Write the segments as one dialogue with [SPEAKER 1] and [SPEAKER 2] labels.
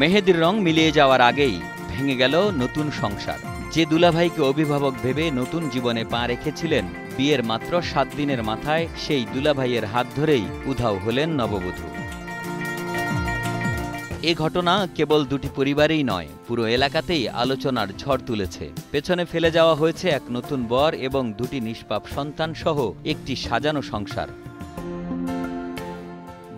[SPEAKER 1] মেহেদির রং মিলিয়ে যাওয়ার আগেই ভেঙে গেল নতুন সংসার। যে দুলাভাইকে অভিভাবক ভেবে নতুন জীবনে পা রেখেছিলেন, বিয়ের মাত্র 7 দিনের মাথায় সেই দুলাভাইয়ের হাত ধরেই উধাও হলেন নববধূ। এ ঘটনা কেবল দুটি পরিবারেই নয়, পুরো এলাকাতেই আলোচনার ঝড় তুলেছে। পেছনে ফেলে যাওয়া হয়েছে এক নতুন বর এবং দুটি নিষ্পাপ সন্তান সহ একটি সাজানো সংসার।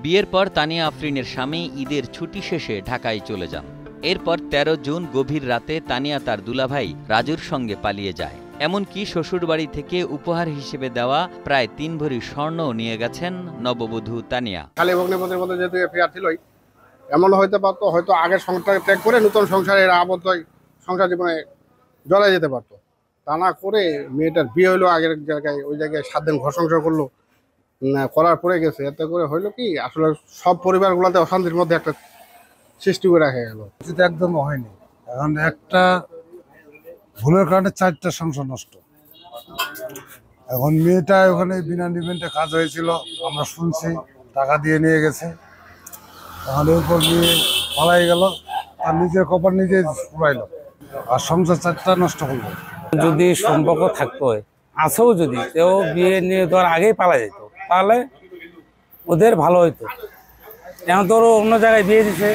[SPEAKER 1] বিয়ের পর তানিয়া আফরিনের স্বামী ঈদের ছুটি শেষে ঢাকায় চলে যান। এরপর 13 জুন গভীর রাতে তানিয়া তার দুলাভাই রাজুর সঙ্গে পালিয়ে যায়। এমনকি শ্বশুরবাড়ি থেকে উপহার হিসেবে দেওয়া প্রায় 3 ভরি স্বর্ণও নিয়ে গেছেন নববধূ তানিয়া।
[SPEAKER 2] খালি ভগ্নিপতির মধ্যে যেহেতু এফআইআর ছিলই, এমন হইতে পারতো হয়তো আগের সংসার ত্যাগ করে নতুন সংসারে এরা আবদ্ধ সংসার জীবনে জড়াই যেতে পারতো। তা না করে মেয়েটার বিয়ে হইলো আগের জায়গায়, ওই জায়গায় 7 দিন ঘর সংসার করলো, করার পরে গেছে। এতে করে হইলো কি, আসলে সব পরিবারগুলোতে অশান্তির মধ্যে একটা সৃষ্টি করে রাখা গেল।
[SPEAKER 3] একদম হয়নি। এখন একটা ভুলের কারণে 4টা সংসার নষ্ট। এখন মেয়েটা ওখানে বিনা নিবেন্টে কাজ হয়েছিল, আমরা শুনছি, টাকা দিয়ে নিয়ে গেছে। এখন এরপর নিয়ে পালাই গেল, আর নিজের কপাল নিজে পুরাইলো, আর সংসার 4টা নষ্ট করলো।
[SPEAKER 4] যদি সম্পর্ক থাকতো, আসেও যদি কেউ বিয়ে নিয়ে দেওয়ার আগেই পালা যেত, তাহলে ওদের ভালো হইতো। এখন তোর অন্য জায়গায় বিয়ে দিছে,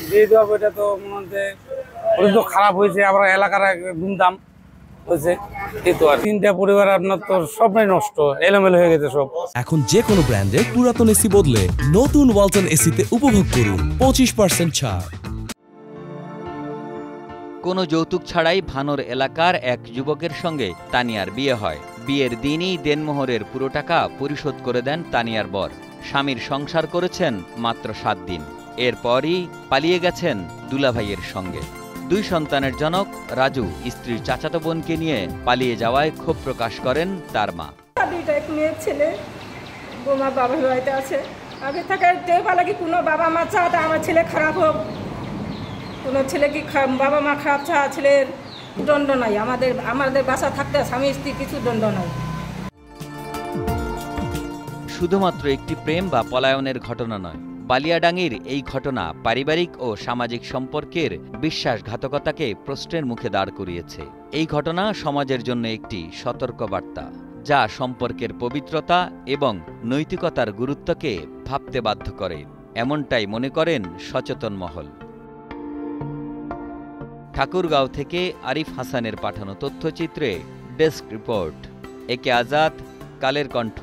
[SPEAKER 4] বিয়ে দেওয়া এটা তো মনে হচ্ছে ওদের তো খারাপ হয়েছে, আবার এলাকার ধুমধাম হয়েছে। এই তো আর 3টা পরিবার আপনার তো সবটাই নষ্ট, এলোমেলো হয়ে গেছে সব।
[SPEAKER 5] এখন যে কোনো ব্র্যান্ডের পুরাতন এসি বদলে নতুন ওয়ালটন এসিতে উপভোগ করুন 25% ছাড়।
[SPEAKER 1] কোনো যৌতুক ছাড়াই ভানোর এলাকার এক যুবকের সঙ্গে তানিয়ার বিয়ে হয়। বিয়ের দিনই দেনমোহরের পুরো টাকা পরিশোধ করে দেন তানিয়ার বর। স্বামীর সংসার করেছেন মাত্র 7 দিন, এরপরই পালিয়ে গেছেন দুলাভাইয়ের সঙ্গে। 2 সন্তানের জনক রাজু স্ত্রীর চাচাতো বোনকে নিয়ে পালিয়ে যাওয়ায় ক্ষোভ প্রকাশ করেন তার মা।
[SPEAKER 6] 2টা মেয়ের ছেলে, বোমা বাবার বাড়িতে আছে। আগে থেকে দেখভাল কি কোনো বাবা মা চায় আমার ছেলে খারাপ হোক, কোনো ছেলে কি বাবা মা খারাপ চায়, ছেলের দণ্ড নাই। আমাদের বাসা থাকতে স্বামী স্ত্রী কিছু দণ্ড নাই।
[SPEAKER 1] শুধুমাত্র একটি প্রেম বা পলায়নের ঘটনা নয়, বালিয়াডাঙ্গির এই ঘটনা পারিবারিক ও সামাজিক সম্পর্কের বিশ্বাসঘাতকতাকে প্রশ্নের মুখে দাঁড় করিয়েছে। এই ঘটনা সমাজের জন্য একটি সতর্কবার্তা, যা সম্পর্কের পবিত্রতা এবং নৈতিকতার গুরুত্বকে ভাবতে বাধ্য করে, এমনটাই মনে করেন সচেতন মহল। ঠাকুরগাঁও থেকে আরিফ হাসানের পাঠানো তথ্যচিত্রে ডেস্ক রিপোর্ট, একে আজাদ, কালের কণ্ঠ।